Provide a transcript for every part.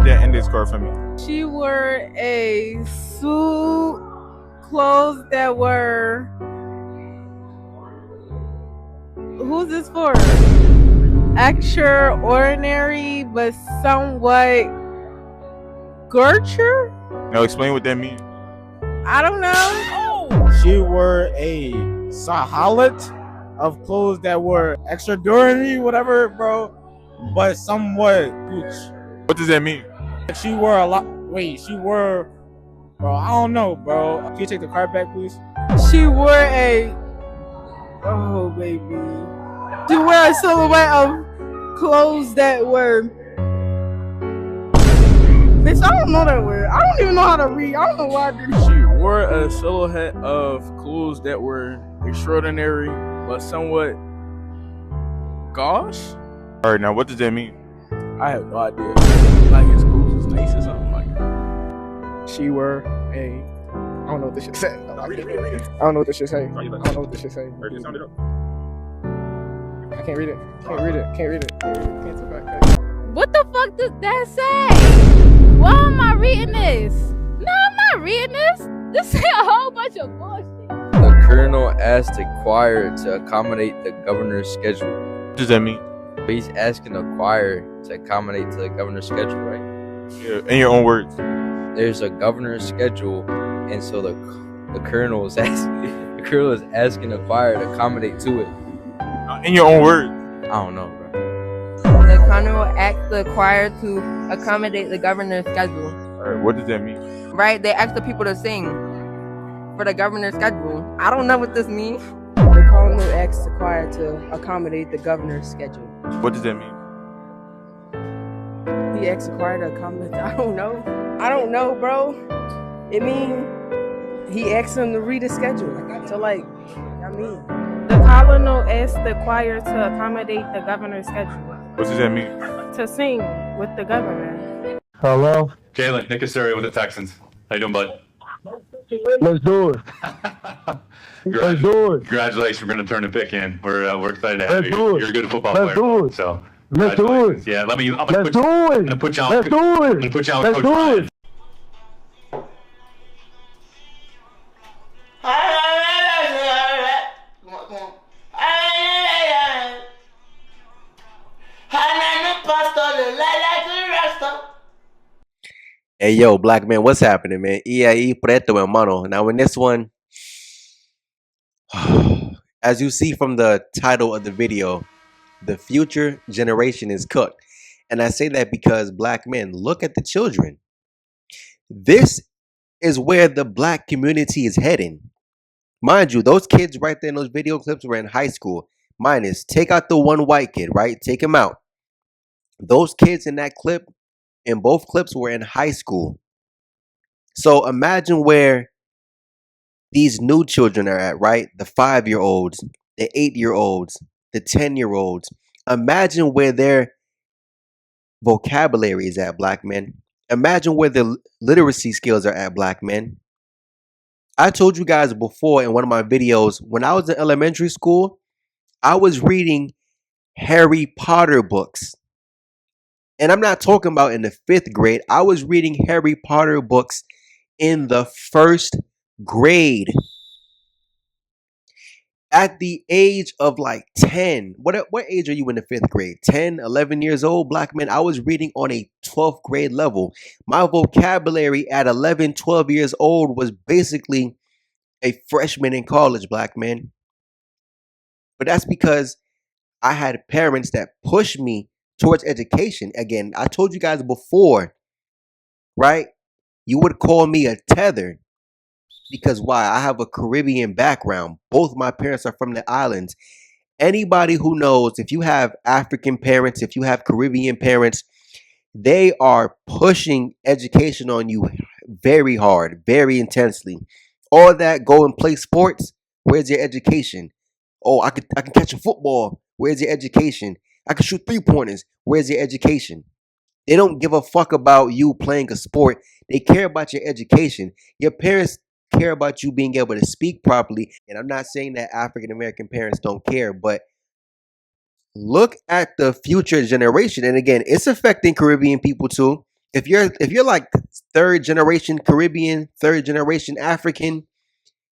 that index card for me. She wore a suit, clothes that were. Who's this for? Extraordinary, but somewhat Gertrude? Now explain what that means. I don't know. She wore a sahalat of clothes that were extraordinary, whatever, bro, but somewhat gooch. What does that mean? She wore a lot. Wait, she wore. Bro, I don't know, bro. Can you take the card back, please? She wore a. Oh, baby. She wore a silhouette of clothes that were. Bitch, I don't know that word. I don't even know how to read. I don't know why I did it. She wore a silhouette of clothes that were extraordinary, but somewhat gauche. All right, now what does that mean? I have no idea. Like his clothes is nice or something like that. She wore a. I don't know what this shit say. I don't know what this shit say. I don't know what this shit say. I can't read it. Can't read it. Can't read it. Can't talk back. What the fuck does that say? Why am I reading this? No, I'm not reading this. This is a whole bunch of bullshit. The colonel asked the choir to accommodate the governor's schedule. What does that mean? He's asking the choir to accommodate to the governor's schedule, right? Yeah, in your own words. There's a governor's schedule, and so the colonel is asking the choir to accommodate to it. In your own words. I don't know, bro. The colonel asked the choir to accommodate the governor's schedule. All right, what does that mean? Right? They asked the people to sing for the governor's schedule. I don't know what this means. The colonel asked the choir to accommodate the governor's schedule. What does that mean? He asked the choir to accommodate. I don't know. I don't know, bro. It mean he asked him to read his schedule. So like, I mean. The colonel asked the choir to accommodate the governor's schedule. What does that mean? To sing with the governor. Hello? Jalen, Nick Casario with the Texans. How you doing, bud? Let's do it. Let's do it. Congratulations, we're going to turn the pick in. We're excited to have Let's you. do it. You're a good football Let's player. do it. So, Let's do it. yeah, Let's do it. I'm going to put you on. Let's do it. I'm going to put you on with Let's Coach do Ryan. it. Hey yo, black man, what's happening, man? E aí, preto, hermano. Now, in this one, as you see from the title of the video, the future generation is cooked. And I say that because black men, look at the children. This is where the black community is heading. Mind you, those kids right there in those video clips were in high school. Minus, take out the one white kid, right? Take him out. Those kids in that clip, in both clips, were in high school. So imagine where these new children are at, right? The 5-year-olds, the 8-year-olds, the 10-year-olds. Imagine where their vocabulary is at, black men. Imagine where the literacy skills are at, black men. I told you guys before in one of my videos, when I was in elementary school, I was reading Harry Potter books. And I'm not talking about in the 5th grade. I was reading Harry Potter books in the 1st grade. At the age of like 10. What age are you in the 5th grade? 10, 11 years old, black men. I was reading on a 12th grade level. My vocabulary at 11, 12 years old was basically a freshman in college, black men. But that's because I had parents that pushed me towards education. Again, I told you guys before, right? You would call me a tether. Because why? I have a Caribbean background. Both my parents are from the islands. Anybody who knows, if you have African parents, if you have Caribbean parents, they are pushing education on you very hard, very intensely. All that, go and play sports. Where's your education? Oh, I can catch a football. Where's your education? I can shoot 3-pointers. Where's your education? They don't give a fuck about you playing a sport. They care about your education. Your parents care about you being able to speak properly. And I'm not saying that African American parents don't care, but look at the future generation. And again, it's affecting Caribbean people too. If you're like third generation Caribbean, third generation African,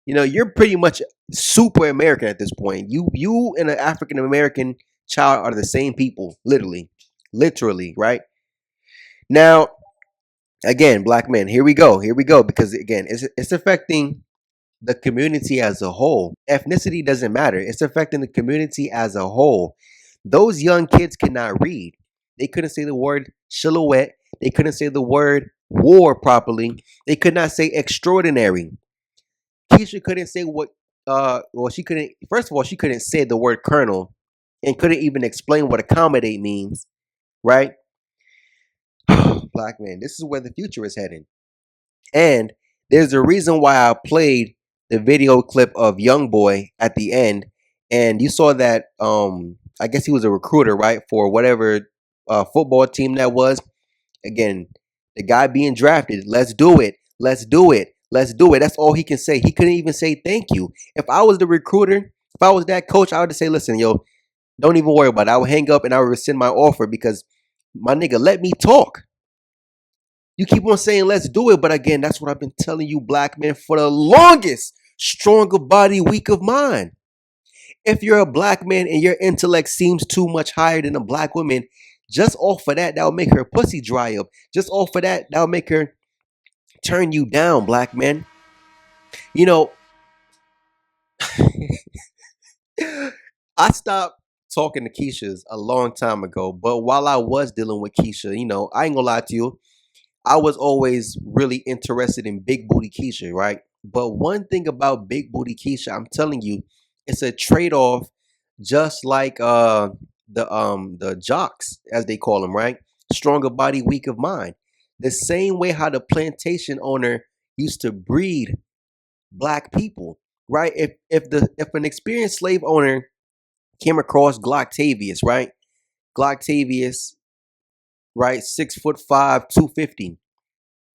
you're pretty much super American at this point. You and an African American child are the same people, literally, right? Now, again, black men, here we go, because again, it's affecting the community as a whole. Ethnicity doesn't matter. It's affecting the community as a whole. Those young kids cannot read. They couldn't say the word silhouette. They couldn't say the word war properly. They could not say extraordinary. Keisha couldn't say she couldn't, first of all, she couldn't say the word colonel and couldn't even explain what accommodate means, right? Black man, this is where the future is heading. And there's a reason why I played the video clip of Young Boy at the end, and you saw that I guess he was a recruiter, right, for whatever football team that was. Again, the guy being drafted, let's do it. Let's do it. Let's do it. That's all he can say. He couldn't even say thank you. If I was the recruiter, if I was that coach, I would just say, listen, yo, don't even worry about it. I would hang up and I would rescind my offer because my nigga, let me talk. You keep on saying let's do it, but again, that's what I've been telling you, black men, for the longest. Stronger body, weak of mind. If you're a black man and your intellect seems too much higher than a black woman, just off of that, that'll make her pussy dry up. Just off of that, that'll make her turn you down, black men. I stopped talking to Keisha a long time ago, but while I was dealing with Keisha, I ain't gonna lie to you, I was always really interested in Big Booty Keisha, right? But one thing about Big Booty Keisha, I'm telling you, it's a trade-off, just like the jocks, as they call them, right? Stronger body, weak of mind. The same way how the plantation owner used to breed black people, right? If an experienced slave owner came across Glocktavius, right? Glocktavius, right? 6'5", 250.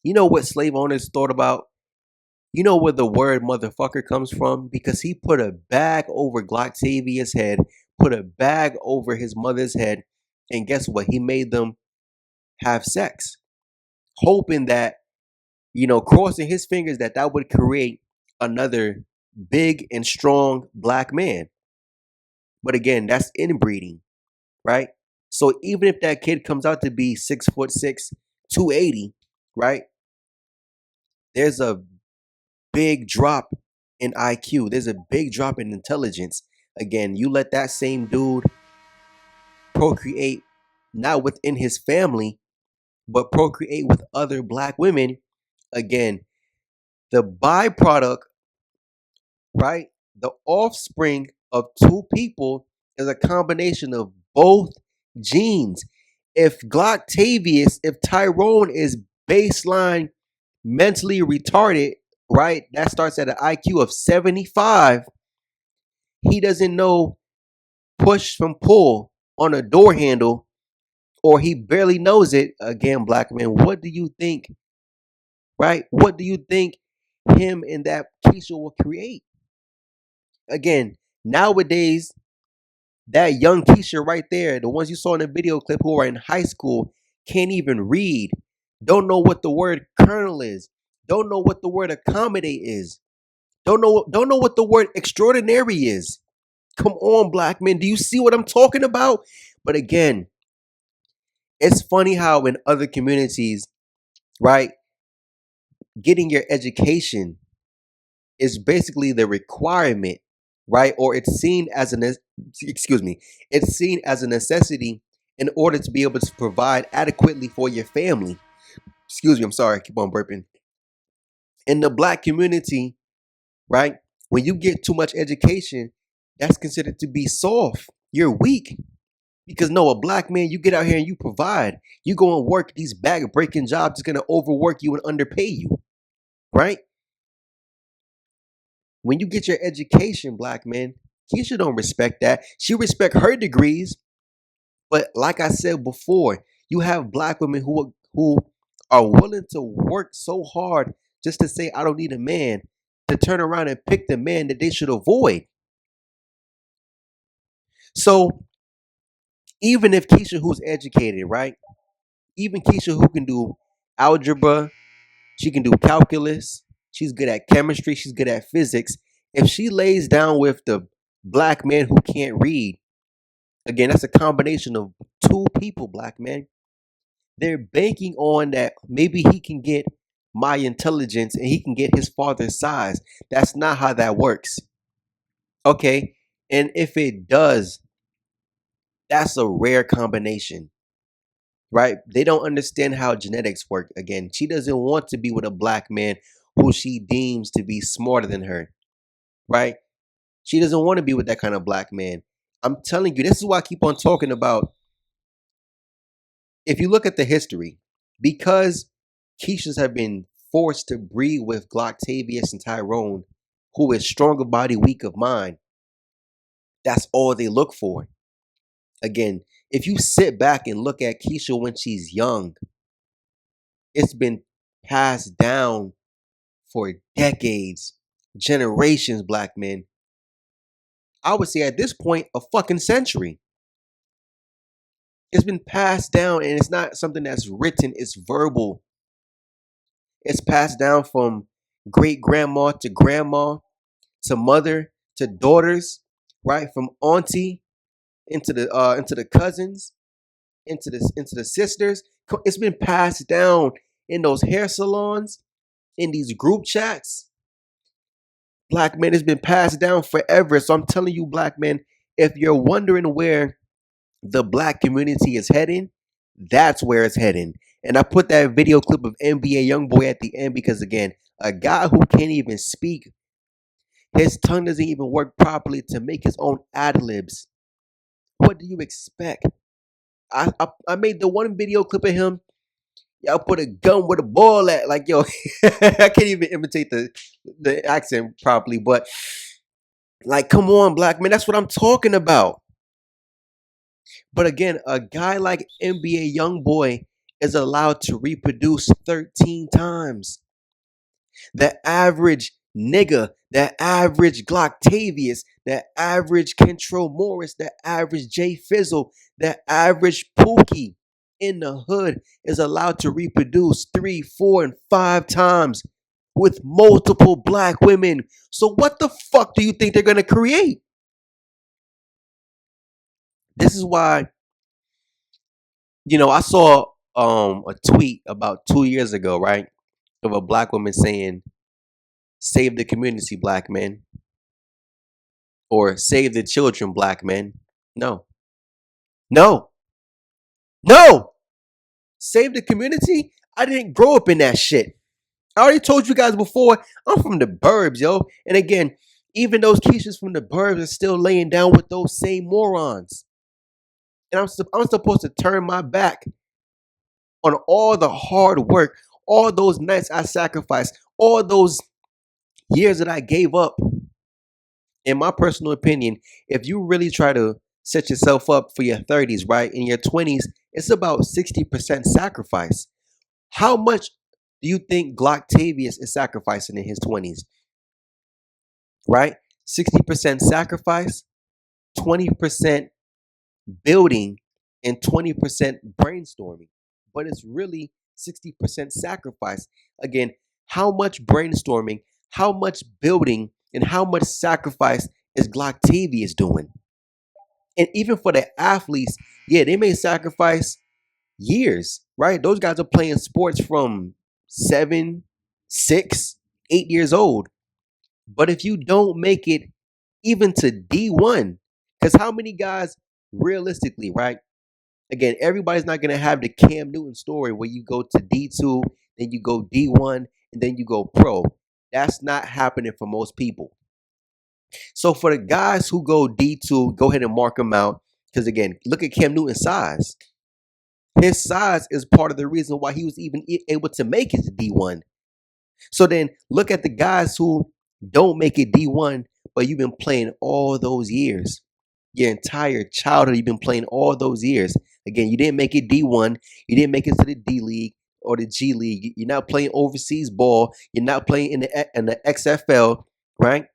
You know what slave owners thought about? You know where the word motherfucker comes from? Because he put a bag over Glocktavius' head, put a bag over his mother's head, and guess what? He made them have sex, hoping that, crossing his fingers that would create another big and strong black man. But again, that's inbreeding, right? So even if that kid comes out to be 6'6", 280, right? There's a big drop in IQ. There's a big drop in intelligence. Again, you let that same dude procreate not within his family, but procreate with other black women. Again, the byproduct, right? The offspring of two people is a combination of both genes. If Tyrone is baseline mentally retarded, right? That starts at an IQ of 75. He doesn't know push from pull on a door handle, or he barely knows it. Again, black man, what do you think, right? What do you think him and that Keisha will create? Again, nowadays, that young Keisha right there, the ones you saw in the video clip who are in high school, can't even read, don't know what the word colonel is, don't know what the word accommodate is, don't know what the word extraordinary is. Come on, black men, do you see what I'm talking about? But again, it's funny how in other communities, right, getting your education is basically the requirement, right? Or it's seen as it's seen as a necessity in order to be able to provide adequately for your family. Excuse me, I'm sorry, I keep on burping. In the black community, right, when you get too much education, that's considered to be soft. You're weak. Because no, a black man, you get out here and you provide. You go and work these bag-breaking jobs that's going to overwork you and underpay you, right? When you get your education, black man, Keisha don't respect that. She respect her degrees. But like I said before, you have black women who are willing to work so hard just to say, I don't need a man, to turn around and pick the man that they should avoid. So even if Keisha, who's educated, right? Even Keisha, who can do algebra. She can do calculus. She's good at chemistry. She's good at physics. If she lays down with the black man who can't read, again, that's a combination of two people, black men. They're banking on that maybe he can get my intelligence and he can get his father's size. That's not how that works. Okay. And if it does, that's a rare combination, right? They don't understand how genetics work. Again, she doesn't want to be with a black man who she deems to be smarter than her, right? She doesn't want to be with that kind of black man. I'm telling you, this is why I keep on talking about. If you look at the history, because Keishas have been forced to breed with Glocktavius and Tyrone, who is strong of body, weak of mind, that's all they look for. Again, if you sit back and look at Keisha when she's young, it's been passed down for decades, generations, black men. I would say at this point, a fucking century. It's been passed down, and it's not something that's written, it's verbal. It's passed down from great grandma to mother to daughters, right? From auntie into the cousins, into the sisters. It's been passed down in those hair salons, in these group chats. Black men, has been passed down forever. So I'm telling you, black men, if you're wondering where the black community is heading, that's where it's heading. And I put that video clip of NBA Youngboy at the end because, again, a guy who can't even speak, his tongue doesn't even work properly to make his own ad-libs. What do you expect? I made the one video clip of him. Y'all put a gun with a ball at, like, yo, I can't even imitate the accent properly, but like, come on, black man, that's what I'm talking about. But again, a guy like NBA Youngboy is allowed to reproduce 13 times. The average nigga, the average Glocktavius, the average Kentrell Morris, the average Jay Fizzle, the average Pookie in the hood is allowed to reproduce 3, 4, and 5 times with multiple black women. So what the fuck do you think they're gonna create? This is why, I saw a tweet about 2 years ago, right, of a black woman saying, "Save the community, black men," or "Save the children, black men." No. Save the community? I didn't grow up in that shit. I already told you guys before, I'm from the burbs, yo. And again, even those Keishas from the burbs are still laying down with those same morons. And I'm supposed to turn my back on all the hard work, all those nights I sacrificed, all those years that I gave up. In my personal opinion, if you really try to set yourself up for your 30s, right? In your 20s, it's about 60% sacrifice. How much do you think Glocktavius is sacrificing in his 20s? Right? 60% sacrifice, 20% building, and 20% brainstorming. But it's really 60% sacrifice. Again, how much brainstorming, how much building, and how much sacrifice is Glocktavius doing? And even for the athletes, yeah, they may sacrifice years, right? Those guys are playing sports from 7, 6, 8 years old. But if you don't make it even to D1, because how many guys realistically, right? Again, everybody's not going to have the Cam Newton story where you go to D2, then you go D1, and then you go pro. That's not happening for most people. So for the guys who go D2, go ahead and mark them out. Because again, look at Cam Newton's size. His size is part of the reason why he was even able to make it to D1. So then look at the guys who don't make it D1, but you've been playing all those years. Your entire childhood, you've been playing all those years. Again, you didn't make it D1. You didn't make it to the D League or the G League. You're not playing overseas ball. You're not playing in the XFL, right?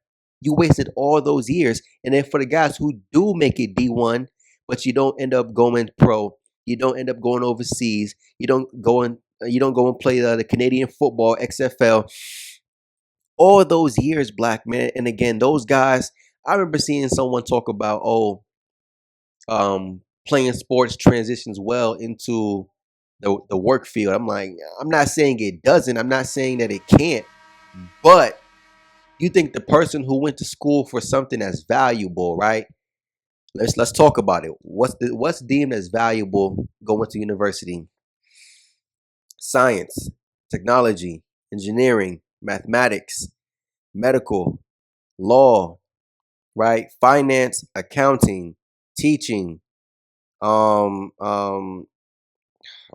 You wasted all those years. And then for the guys who do make it D1, but you don't end up going pro, you don't end up going overseas, you don't go and You don't go and play the Canadian football, XFL. All those years, black man. And again, those guys, I remember seeing someone talk about, playing sports transitions well into the work field. I'm like, I'm not saying it doesn't. I'm not saying that it can't. But you think the person who went to school for something that's valuable, right? Let's talk about it. What's deemed as valuable going to university? Science, technology, engineering, mathematics, medical, law, right? Finance, accounting, teaching. I'm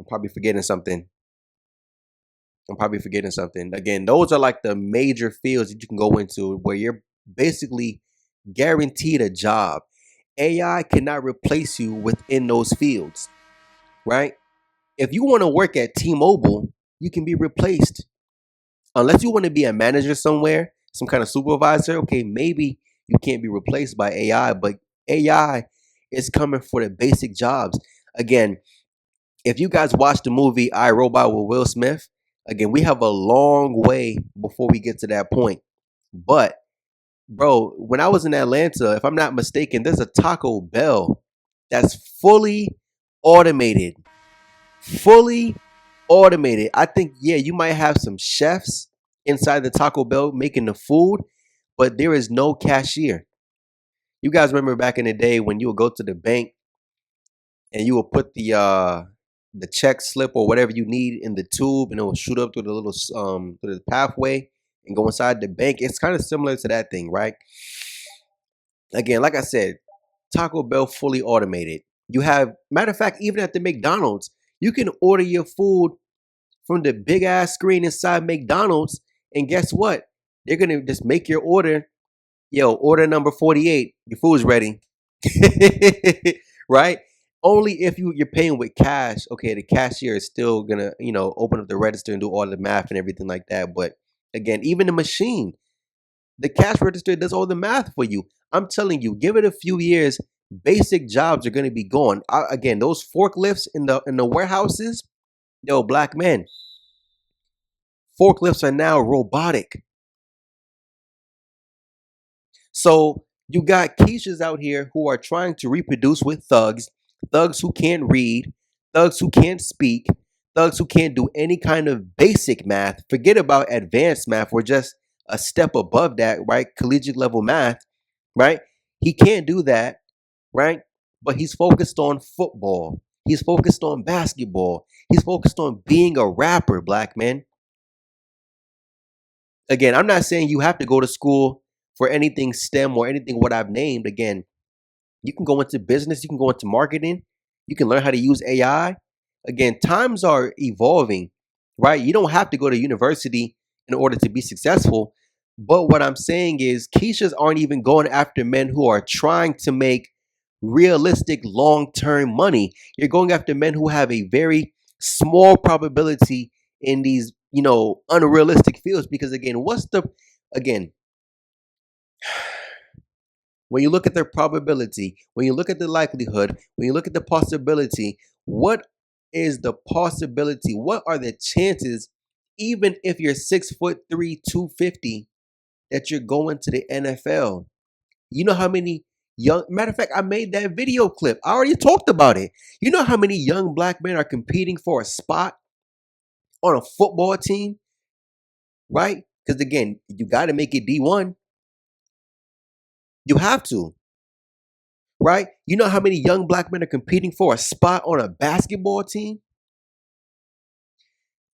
probably forgetting something. Again, those are like the major fields that you can go into where you're basically guaranteed a job. AI cannot replace you within those fields, right? If you want to work at T-Mobile, you can be replaced. Unless you want to be a manager somewhere, some kind of supervisor, okay, maybe you can't be replaced by AI, but AI is coming for the basic jobs. Again, if you guys watch the movie I, Robot with Will Smith, again, we have a long way before we get to that point. But bro, when I was in Atlanta, if I'm not mistaken, there's a Taco Bell that's fully automated. Fully automated. I think, yeah, you might have some chefs inside the Taco Bell making the food, but there is no cashier. You guys remember back in the day when you would go to the bank and you would put the check slip or whatever you need in the tube, and it will shoot up through the little through the pathway and go inside the bank. It's kind of similar to that thing, right? Again, like I said, Taco Bell fully automated. You have, matter of fact, even at the McDonald's, you can order your food from the big ass screen inside McDonald's, and guess what? They're gonna just make your order. Yo, order number 48. Your food's ready. Right? Only if you're paying with cash. Okay, the cashier is still gonna, open up the register and do all the math and everything like that. But again, even the machine, the cash register does all the math for you. I'm telling you, give it a few years, basic jobs are gonna be gone. Again, those forklifts in the warehouses, yo, black men, forklifts are now robotic. So you got Keishas out here who are trying to reproduce with thugs who can't read, thugs who can't speak, thugs who can't do any kind of basic math. Forget about advanced math. We're just a step above that, right? Collegiate level math, right? He can't do that, right? But he's focused on football. He's focused on basketball. He's focused on being a rapper, black man. Again, I'm not saying you have to go to school for anything STEM or anything what I've named. Again, you can go into business, you can go into marketing, you can learn how to use AI. Again, times are evolving, right? You don't have to go to university in order to be successful. But what I'm saying is Keishas aren't even going after men who are trying to make realistic long-term money. You're going after men who have a very small probability in these, unrealistic fields. Because again, when you look at their probability, when you look at the likelihood, when you look at the possibility, what is the possibility? What are the chances, even if you're 6'3", 250, that you're going to the NFL? You know how many matter of fact, I made that video clip. I already talked about it. You know how many young black men are competing for a spot on a football team, right? Because again, you got to make it D1. You have to, right? You know how many young black men are competing for a spot on a basketball team?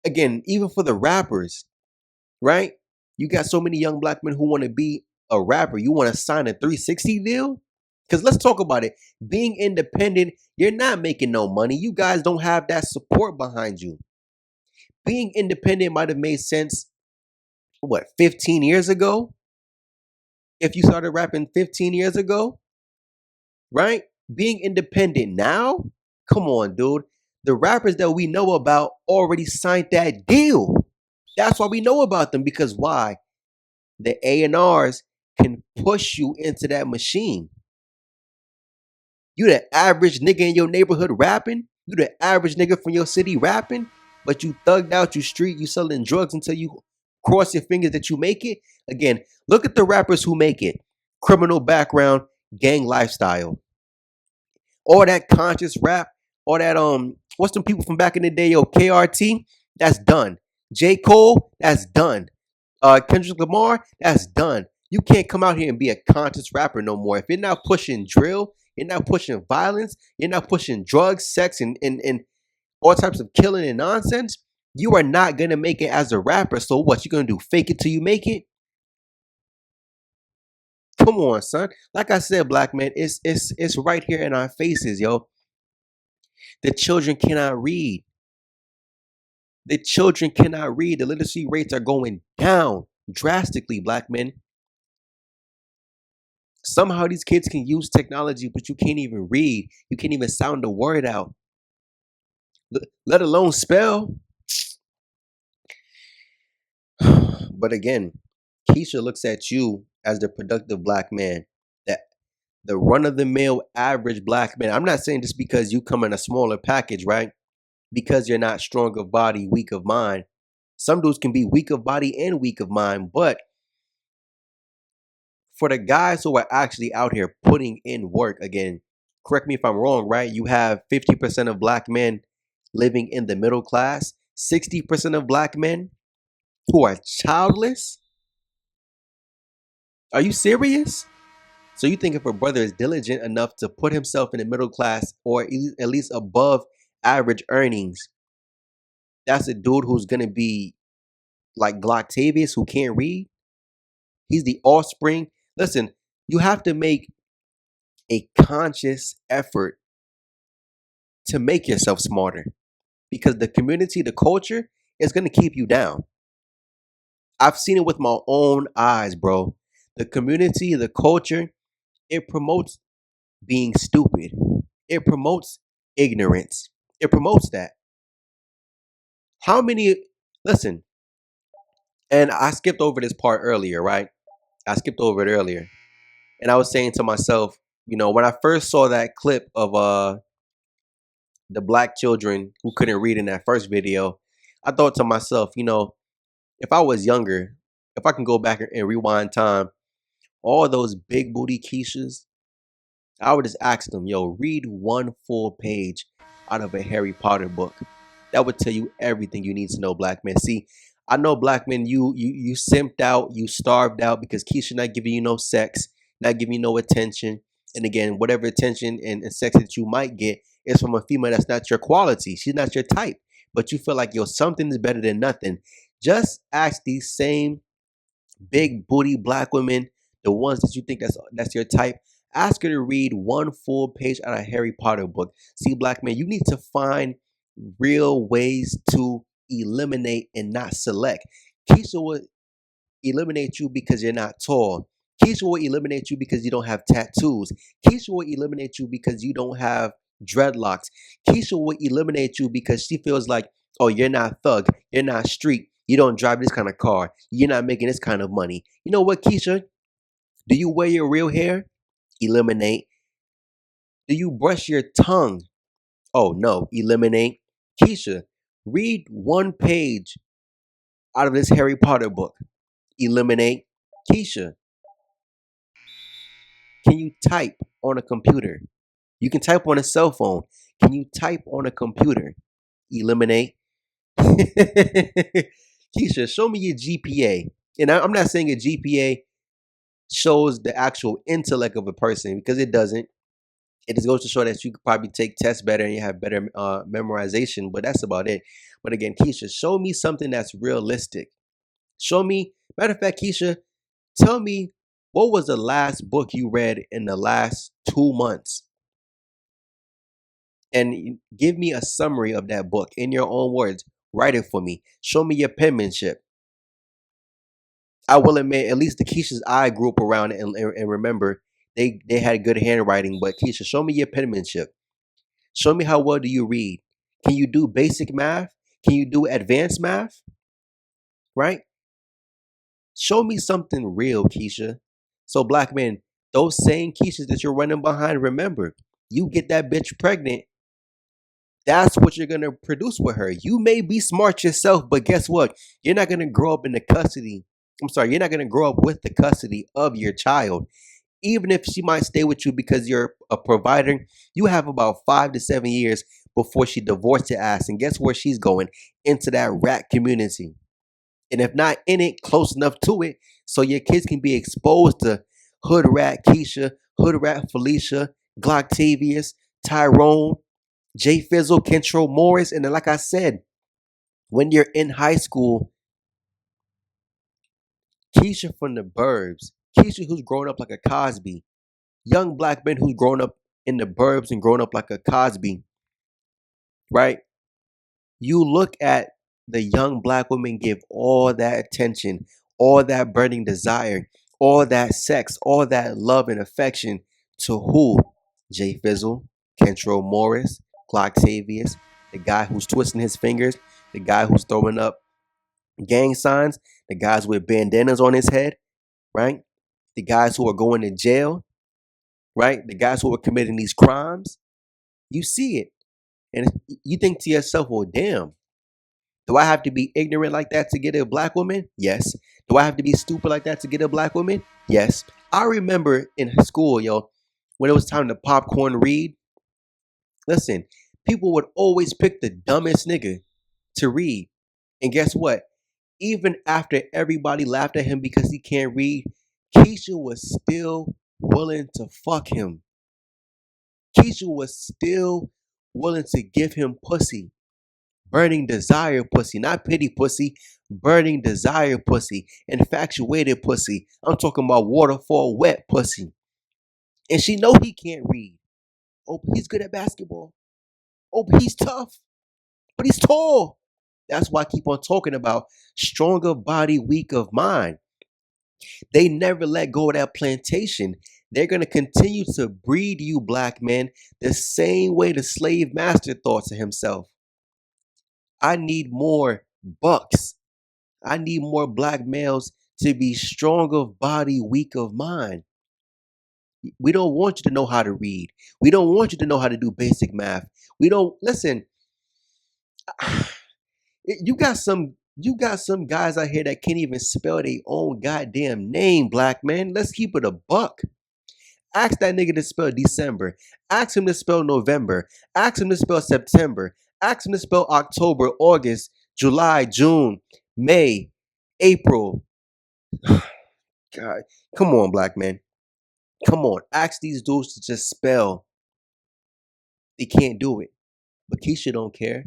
Again, even for the rappers, right? You got so many young black men who want to be a rapper. You want to sign a 360 deal? Because let's talk about it. Being independent, you're not making no money. You guys don't have that support behind you. Being independent might have made sense, 15 years ago? If you started rapping 15 years ago, right? Being independent now? Come on, dude. The rappers that we know about already signed that deal. That's why we know about them. Because why? The A&Rs can push you into that machine. You the average nigga in your neighborhood rapping? You the average nigga from your city rapping? but you thugged out, you street, you selling drugs until you cross your fingers that you make it. Again, look at the rappers who make it. Criminal background, gang lifestyle. All that conscious rap, all that what's them people from back in the day, yo, KRT, that's done. J. Cole, that's done. Kendrick Lamar, that's done. You can't come out here and be a conscious rapper no more. If you're not pushing drill, you're not pushing violence, you're not pushing drugs, sex, and all types of killing and nonsense, you are not gonna make it as a rapper. So what you gonna do? Fake it till you make it? Come on, son. Like I said, black man, it's right here in our faces, yo. The children cannot read. The children cannot read. The literacy rates are going down drastically, black men. Somehow these kids can use technology, but you can't even read. You can't even sound a word out, let alone spell. But again, Keisha looks at you as the productive black man, that the run-of-the-mill average black man. I'm not saying just because you come in a smaller package, right? Because you're not strong of body, weak of mind. Some dudes can be weak of body and weak of mind, but for the guys who are actually out here putting in work, again, correct me if I'm wrong, right? You have 50% of black men living in the middle class, 60% of black men who are childless. Are you serious? So you think if a brother is diligent enough to put himself in the middle class or at least above average earnings, that's a dude who's going to be like Glocktavius who can't read? He's the offspring. Listen, you have to make a conscious effort to make yourself smarter, because the community, the culture is going to keep you down. I've seen it with my own eyes, bro. The community, the culture, it promotes being stupid. It promotes ignorance. It promotes that. How many, listen, and I skipped over this part earlier, right? I skipped over it earlier. And I was saying to myself, you know, when I first saw that clip of the black children who couldn't read in that first video, I thought to myself, you know, if I was younger, if I can go back and rewind time, all those big booty Keishas, I would just ask them, yo, read one full page out of a Harry Potter book. That would tell you everything you need to know, black men. See, I know black men, you simped out, you starved out because Keisha not giving you no sex, not giving you no attention. And again, whatever attention and sex that you might get is from a female that's not your quality. She's not your type. But you feel like, yo, something is better than nothing. Just ask these same big booty black women, the ones that you think that's your type, ask her to read one full page out of a Harry Potter book. See, black man, you need to find real ways to eliminate and not select. Keisha will eliminate you because you're not tall. Keisha will eliminate you because you don't have tattoos. Keisha will eliminate you because you don't have dreadlocks. Keisha will eliminate you because she feels like, oh, you're not thug, you're not street, you don't drive this kind of car, you're not making this kind of money. You know what, Keisha? Do you wear your real hair? Eliminate. Do you brush your tongue? Oh, no, eliminate. Keisha, read one page out of this Harry Potter book. Eliminate. Keisha, can you type on a computer? You can type on a cell phone. Can you type on a computer? Eliminate. Keisha, show me your GPA. And I'm not saying a GPA shows the actual intellect of a person, because it doesn't. It just goes to show that you could probably take tests better and you have better memorization, but that's about it. But again, Keisha, show me something that's realistic. Show me, matter of fact, Keisha, tell me, what was the last book you read in the last 2 months? And give me a summary of that book in your own words. Write it for me. Show me your penmanship. I will admit, at least the Keisha's I grew up around and remember, they had good handwriting. But Keisha, show me your penmanship. Show me how well do you read. Can you do basic math? Can you do advanced math? Right? Show me something real, Keisha. So black men, those same Keishas that you're running behind, remember, you get that bitch pregnant, That's what you're gonna produce with her. You may be smart yourself, but guess what? You're not gonna grow up in the custody. I'm sorry, you're not gonna grow up with the custody of your child. Even if she might stay with you because you're a provider, you have about 5 to 7 years before she divorced your ass. And guess where she's going? Into that rat community. And if not in it, close enough to it, so your kids can be exposed to hood rat Keisha, hood rat Felicia, Glocktavius, Tyrone, Jay Fizzle, Kentrell Morris. And then, like I said, when you're in high school, Keisha from the burbs, Keisha who's grown up like a Cosby, young black men who's grown up in the burbs and grown up like a Cosby, right? You look at the young black women give all that attention, all that burning desire, all that sex, all that love and affection to who? Jay Fizzle, Kentrell Morris, Glocktavius, the guy who's twisting his fingers, the guy who's throwing up gang signs, the guys with bandanas on his head, right? The guys who are going to jail, right? The guys who are committing these crimes. You see it. And you think to yourself, well, damn, do I have to be ignorant like that to get a black woman? Yes. Do I have to be stupid like that to get a black woman? Yes. I remember in school, yo, when it was time to popcorn read, listen, people would always pick the dumbest nigga to read. And guess what? Even after everybody laughed at him because he can't read, Keisha was still willing to fuck him. Keisha was still willing to give him pussy. Burning desire pussy, not pity pussy, burning desire pussy, infatuated pussy. I'm talking about waterfall wet pussy. And she know he can't read. Oh, but he's good at basketball. Oh, but he's tough. But he's tall. That's why I keep on talking about stronger body, weak of mind. They never let go of that plantation. They're going to continue to breed you black men the same way the slave master thought to himself. I need more bucks. I need more black males to be strong of body, weak of mind. We don't want you to know how to read. We don't want you to know how to do basic math. We don't listen. You got some guys out here that can't even spell their own goddamn name, black man. Let's keep it a buck. Ask that nigga to spell December. Ask him to spell November. Ask him to spell September. Ask him to spell October, August, July, June, May, April. God, come on, black man. Come on. Ask these dudes to just spell. They can't do it. But Keisha don't care.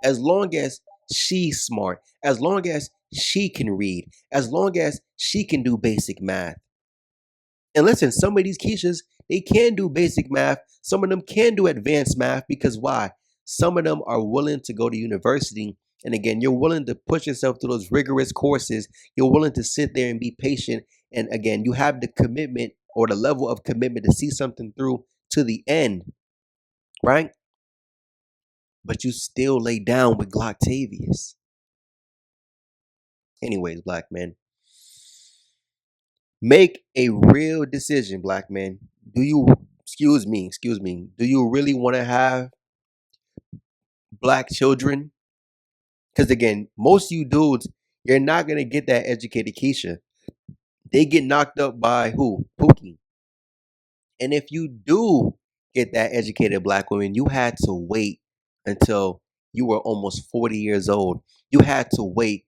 As long as she's smart, as long as she can read, as long as she can do basic math. And listen, some of these Keishas, they can do basic math. Some of them can do advanced math because why? Some of them are willing to go to university. And again, you're willing to push yourself through those rigorous courses. You're willing to sit there and be patient. And again, you have the commitment or the level of commitment to see something through to the end, right? But you still lay down with Glocktavius. Anyways, black men, make a real decision, black men. Do you, excuse me, do you really want to have black children? Because again, most of you dudes, you're not going to get that educated Keisha. They get knocked up by who? Pookie. And if you do get that educated black woman, you had to wait until you were almost 40 years old. You had to wait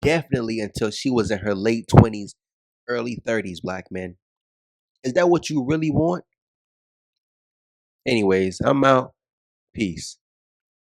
definitely until she was in her late 20s, early 30s, black men. Is that what you really want? Anyways, I'm out. Peace.